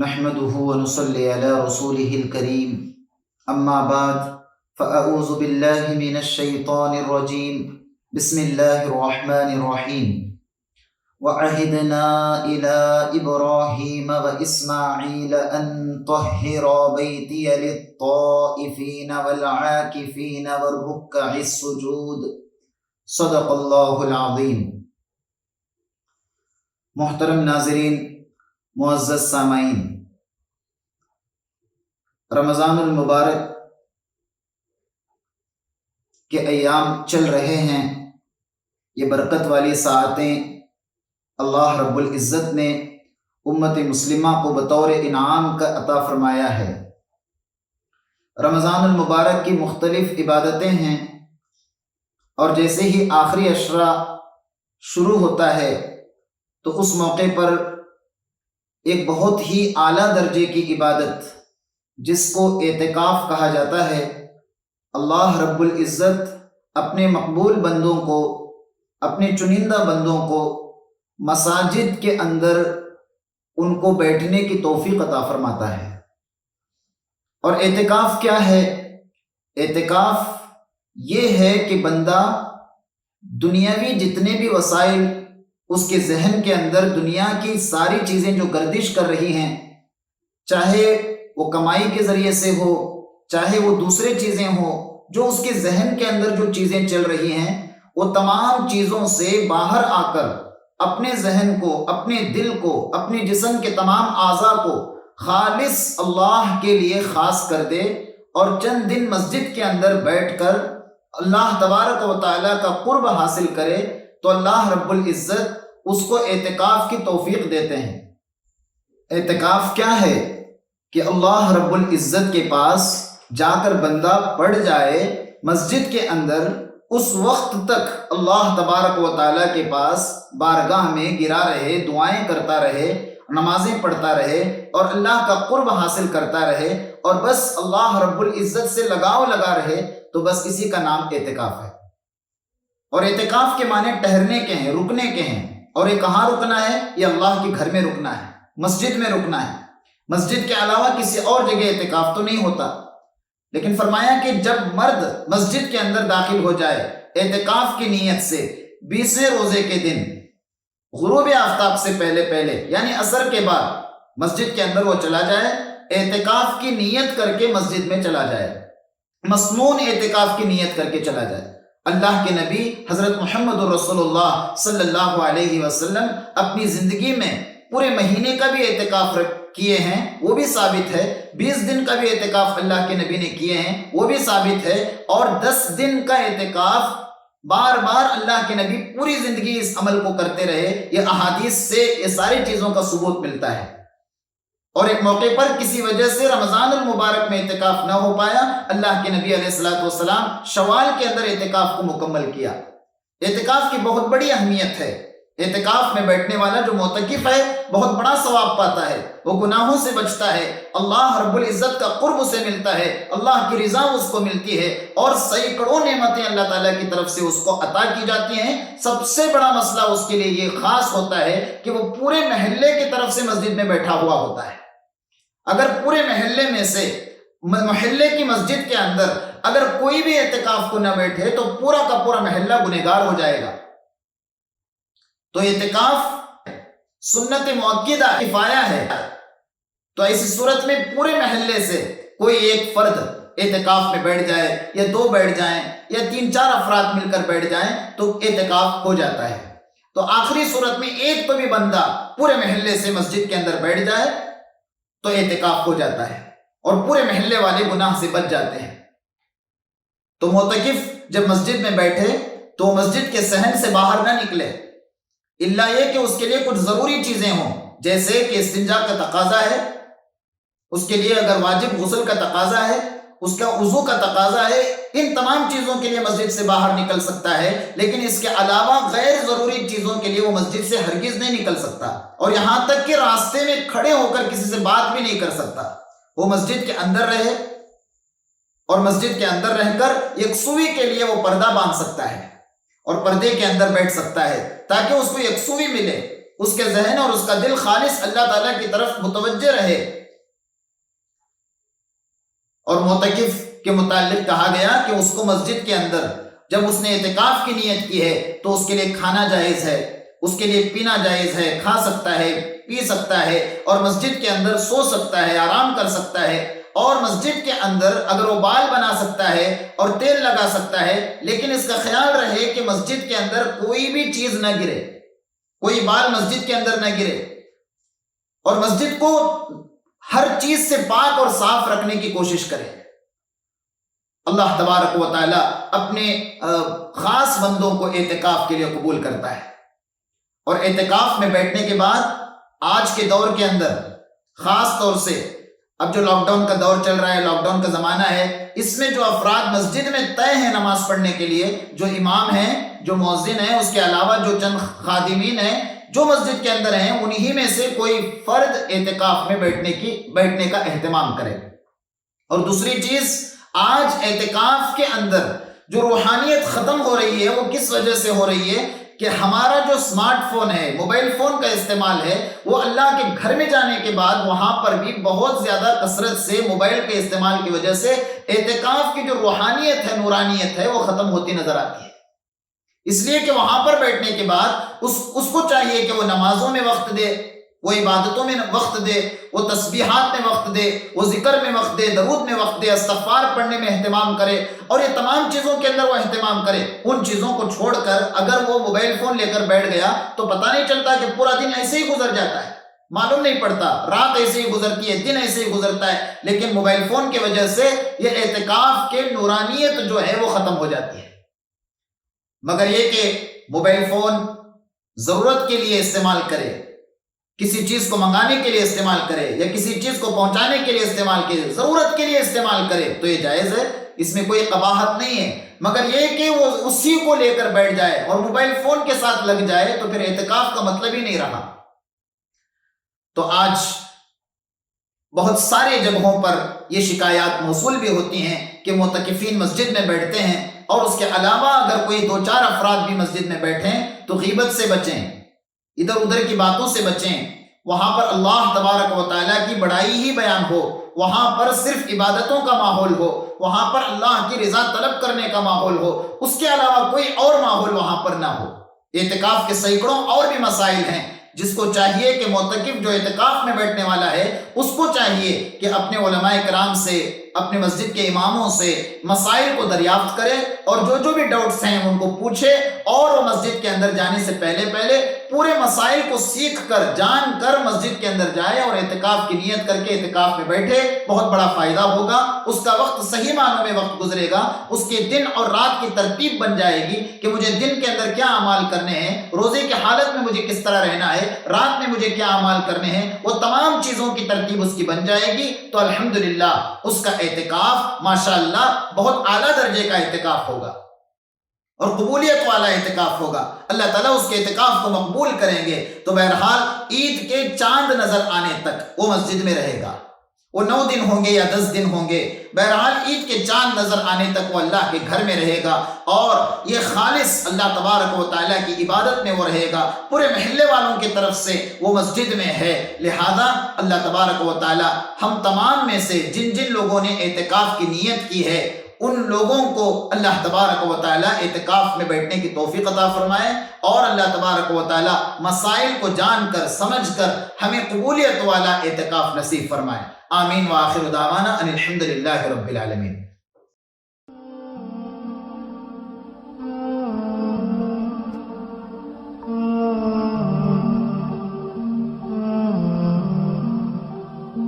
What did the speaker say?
نحمده ونصلي على رسوله الكريم اما بعد فاعوذ بالله من الشيطان الرجيم بسم الله الرحمن الرحيم وعهدنا الى ابراهيم واسماعيل ان طهر بيتي للطائفين والعاكفين والركع السجود صدق اللہ العظیم۔ محترم ناظرین، معزز سامعین، رمضان المبارک کے ایام چل رہے ہیں۔ یہ برکت والی ساعتیں اللہ رب العزت نے امت مسلمہ کو بطور انعام کا عطا فرمایا ہے۔ رمضان المبارک کی مختلف عبادتیں ہیں، اور جیسے ہی آخری عشرہ شروع ہوتا ہے تو اس موقع پر ایک بہت ہی اعلیٰ درجے کی عبادت جس کو اعتکاف کہا جاتا ہے، اللہ رب العزت اپنے مقبول بندوں کو، اپنے چنندہ بندوں کو مساجد کے اندر ان کو بیٹھنے کی توفیق عطا فرماتا ہے۔ اور اعتکاف کیا ہے؟ اعتکاف یہ ہے کہ بندہ دنیاوی جتنے بھی وسائل اس کے ذہن کے اندر، دنیا کی ساری چیزیں جو گردش کر رہی ہیں، چاہے وہ کمائی کے ذریعے سے ہو، چاہے وہ دوسرے چیزیں ہوں، جو اس کے ذہن کے اندر جو چیزیں چل رہی ہیں، وہ تمام چیزوں سے باہر آ کر اپنے ذہن کو، اپنے دل کو، اپنے جسم کے تمام اعضاء کو خالص اللہ کے لیے خاص کر دے، اور چند دن مسجد کے اندر بیٹھ کر اللہ تبارک و تعالیٰ کا قرب حاصل کرے، تو اللہ رب العزت اس کو اعتکاف کی توفیق دیتے ہیں۔ اعتکاف کیا ہے؟ کہ اللہ رب العزت کے پاس جا کر بندہ پڑ جائے مسجد کے اندر، اس وقت تک اللہ تبارک و تعالیٰ کے پاس بارگاہ میں گرا رہے، دعائیں کرتا رہے، نمازیں پڑھتا رہے، اور اللہ کا قرب حاصل کرتا رہے، اور بس اللہ رب العزت سے لگاؤ لگا رہے، تو بس اسی کا نام اعتکاف ہے۔ اور اعتکاف کے معنی ٹھہرنے کے ہیں، رکنے کے ہیں۔ اور یہ کہاں رکنا ہے؟ یہ اللہ کے گھر میں رکنا ہے، مسجد میں رکنا ہے۔ مسجد کے علاوہ کسی اور جگہ اعتکاف تو نہیں ہوتا۔ لیکن فرمایا کہ جب مرد مسجد کے اندر داخل ہو جائے اعتکاف کی نیت سے، 20ویں روزے کے دن غروب آفتاب سے پہلے یعنی عصر کے بعد مسجد کے اندر وہ چلا جائے، اعتکاف کی نیت کر کے مسجد میں چلا جائے، مسنون اعتکاف کی نیت کر کے چلا جائے۔ اللہ کے نبی حضرت محمد رسول اللہ صلی اللہ علیہ وسلم اپنی زندگی میں پورے مہینے کا بھی اعتکاف کیے ہیں، وہ بھی ثابت ہے۔ 20 دن کا بھی اعتکاف اللہ کے نبی نے کیے ہیں، وہ بھی ثابت ہے۔ اور 10 دن کا اعتکاف بار بار اللہ کے نبی پوری زندگی اس عمل کو کرتے رہے۔ یہ احادیث سے یہ ساری چیزوں کا ثبوت ملتا ہے۔ اور ایک موقع پر کسی وجہ سے رمضان المبارک میں اعتکاف نہ ہو پایا، اللہ کے نبی علیہ السلام شوال کے اندر اعتکاف کو مکمل کیا۔ اعتکاف کی بہت بڑی اہمیت ہے۔ اعتکاف میں بیٹھنے والا جو معتکف ہے بہت بڑا ثواب پاتا ہے، وہ گناہوں سے بچتا ہے، اللہ رب العزت کا قرب اسے ملتا ہے، اللہ کی رضا اس کو ملتی ہے، اور سینکڑوں نعمتیں اللہ تعالیٰ کی طرف سے اس کو عطا کی جاتی ہیں۔ سب سے بڑا مسئلہ اس کے لیے یہ خاص ہوتا ہے کہ وہ پورے محلے کی طرف سے مسجد میں بیٹھا ہوا ہوتا ہے۔ اگر پورے محلے میں سے، محلے کی مسجد کے اندر اگر کوئی بھی اعتکاف کو نہ بیٹھے تو پورا کا پورا محلہ گنہگار ہو جائے گا۔ تو اعتکاف سنت مؤکدہ کفایہ ہے۔ تو ایسی صورت میں پورے محلے سے کوئی ایک فرد اعتکاف میں بیٹھ جائے، یا 2 بیٹھ جائیں، یا 3-4 افراد مل کر بیٹھ جائیں تو اعتکاف ہو جاتا ہے۔ تو آخری صورت میں ایک تو بھی بندہ پورے محلے سے مسجد کے اندر بیٹھ جائے تو اعتکاف ہو جاتا ہے، اور پورے محلے والے گناہ سے بچ جاتے ہیں۔ تو معتکف جب مسجد میں بیٹھے تو مسجد کے صحن سے باہر نہ نکلے، الا یہ کہ اس کے لیے کچھ ضروری چیزیں ہوں، جیسے کہ استنجا کا تقاضا ہے، اس کے لیے اگر واجب غسل کا تقاضا ہے، اس کا وضو کا تقاضا ہے، ان تمام چیزوں کے لیے مسجد سے باہر نکل سکتا ہے۔ لیکن اس کے علاوہ غیر ضروری چیزوں کے لیے وہ مسجد سے ہرگز نہیں نکل سکتا، اور یہاں تک کہ راستے میں کھڑے ہو کر کسی سے بات بھی نہیں کر سکتا۔ وہ مسجد کے اندر رہے، اور مسجد کے اندر رہ کر یکسوئی کے لیے وہ پردہ باندھ سکتا ہے، اور پردے کے اندر بیٹھ سکتا ہے تاکہ اس کو یکسوئی ملے۔ اس کے ذہن اور اس کا دل خالص اللہ تعالیٰ کی طرف متوجہ رہے۔ اور معتکف کے متعلق کہا گیا کہ اس کو مسجد کے اندر جب اس نے اعتکاف کی نیت کی ہے تو اس کے لیے کھانا جائز ہے، اس کے لیے پینا جائز ہے، کھا سکتا ہے، پی سکتا ہے، اور مسجد کے اندر سو سکتا ہے، آرام کر سکتا ہے، اور مسجد کے اندر اگر وہ بال بنا سکتا ہے اور تیل لگا سکتا ہے، لیکن اس کا خیال رہے کہ مسجد کے اندر کوئی بھی چیز نہ گرے، کوئی بال مسجد کے اندر نہ گرے، اور مسجد کو ہر چیز سے پاک اور صاف رکھنے کی کوشش کرے۔ اللہ تبارک و تعالی اپنے خاص بندوں کو اعتکاف کے لیے قبول کرتا ہے، اور اعتکاف میں بیٹھنے کے بعد آج کے دور کے اندر خاص طور سے اب جو لاک ڈاؤن کا دور چل رہا ہے، لاک ڈاؤن کا زمانہ ہے، اس میں جو افراد مسجد میں طے ہیں نماز پڑھنے کے لیے، جو امام ہیں، جو مؤذن ہیں، اس کے علاوہ جو چند خادمین ہیں جو مسجد کے اندر ہیں، انہی میں سے کوئی فرد اعتکاف میں بیٹھنے کا اہتمام کرے۔ اور دوسری چیز، آج اعتکاف کے اندر جو روحانیت ختم ہو رہی ہے وہ کس وجہ سے ہو رہی ہے کہ ہمارا جو سمارٹ فون ہے، موبائل فون کا استعمال ہے، وہ اللہ کے گھر میں جانے کے بعد وہاں پر بھی بہت زیادہ کثرت سے موبائل کے استعمال کی وجہ سے اعتکاف کی جو روحانیت ہے، نورانیت ہے، وہ ختم ہوتی نظر آتی ہے۔ اس لیے کہ وہاں پر بیٹھنے کے بعد اس کو چاہیے کہ وہ نمازوں میں وقت دے، وہ عبادتوں میں وقت دے، وہ تسبیحات میں وقت دے، وہ ذکر میں وقت دے، درود میں وقت دے، استغفار پڑھنے میں اہتمام کرے، اور یہ تمام چیزوں کے اندر وہ اہتمام کرے۔ ان چیزوں کو چھوڑ کر اگر وہ موبائل فون لے کر بیٹھ گیا تو پتہ نہیں چلتا کہ پورا دن ایسے ہی گزر جاتا ہے، معلوم نہیں پڑتا، رات ایسے ہی گزرتی ہے، دن ایسے ہی گزرتا ہے، لیکن موبائل فون کی وجہ سے یہ اعتکاف کے نورانیت جو ہے وہ ختم ہو جاتی ہے۔ مگر یہ کہ موبائل فون ضرورت کے لیے استعمال کرے، کسی چیز کو منگانے کے لیے استعمال کرے، یا کسی چیز کو پہنچانے کے لیے استعمال کرے، ضرورت کے لیے استعمال کرے، تو یہ جائز ہے، اس میں کوئی قباحت نہیں ہے۔ مگر یہ کہ وہ اسی کو لے کر بیٹھ جائے اور موبائل فون کے ساتھ لگ جائے تو پھر اعتکاف کا مطلب ہی نہیں رہا۔ تو آج بہت سارے جگہوں پر یہ شکایات موصول بھی ہوتی ہیں کہ معتکفین مسجد میں بیٹھتے ہیں، اور اس کے علاوہ اگر کوئی دو چار افراد بھی مسجد میں بیٹھیں تو غیبت سے بچیں، ادھر ادھر کی باتوں سے بچیں۔ وہاں پر اللہ تبارک و تعالیٰ کی بڑائی ہی بیان ہو، وہاں پر صرف عبادتوں کا ماحول ہو، وہاں پر اللہ کی رضا طلب کرنے کا ماحول ہو، اس کے علاوہ کوئی اور ماحول وہاں پر نہ ہو۔ اعتکاف کے سینکڑوں اور بھی مسائل ہیں جس کو چاہیے کہ معتکف جو اعتکاف میں بیٹھنے والا ہے اس کو چاہیے کہ اپنے علماء کرام سے، اپنے مسجد کے اماموں سے مسائل کو دریافت کرے، اور جو بھی ڈاؤٹس ہیں ان کو پوچھے، اور وہ مسجد کے اندر جانے سے پہلے پورے مسائل کو سیکھ کر، جان کر مسجد کے اندر جائے اور اعتکاف کی نیت کر کے اعتکاف میں بیٹھے۔ بہت بڑا فائدہ ہوگا، اس کا وقت صحیح معنوں میں وقت گزرے گا، اس کے دن اور رات کی ترتیب بن جائے گی کہ مجھے دن کے اندر کیا اعمال کرنے ہیں، روزے کی حالت میں مجھے کس طرح رہنا ہے، رات میں مجھے کیا اعمال کرنے ہیں، وہ تمام چیزوں کی ترتیب اس کی بن جائے گی۔ تو الحمدللہ اس کا اعتکاف ماشاءاللہ بہت اعلیٰ درجے کا اعتکاف ہوگا اور قبولیت والا اعتکاف ہوگا، اللہ تعالیٰ اس کے اعتکاف کو مقبول کریں گے۔ تو بہرحال عید کے چاند نظر آنے تک وہ مسجد میں رہے گا، وہ 9 دن ہوں گے یا 10 دن ہوں گے، بہرحال عید کے چاند نظر آنے تک وہ اللہ کے گھر میں رہے گا، اور یہ خالص اللہ تبارک و تعالیٰ کی عبادت میں وہ رہے گا، پورے محلے والوں کی طرف سے وہ مسجد میں ہے۔ لہذا اللہ تبارک و تعالیٰ ہم تمام میں سے جن لوگوں نے اعتکاف کی نیت کی ہے ان لوگوں کو اللہ تبارک و تعالیٰ اعتکاف میں بیٹھنے کی توفیق عطا فرمائے، اور اللہ تبارک و تعالیٰ مسائل کو جان کر سمجھ کر ہمیں قبولیت والا اعتکاف نصیب فرمائے۔ آمین، وآخر دعوانا ان الحمد للہ رب العالمین۔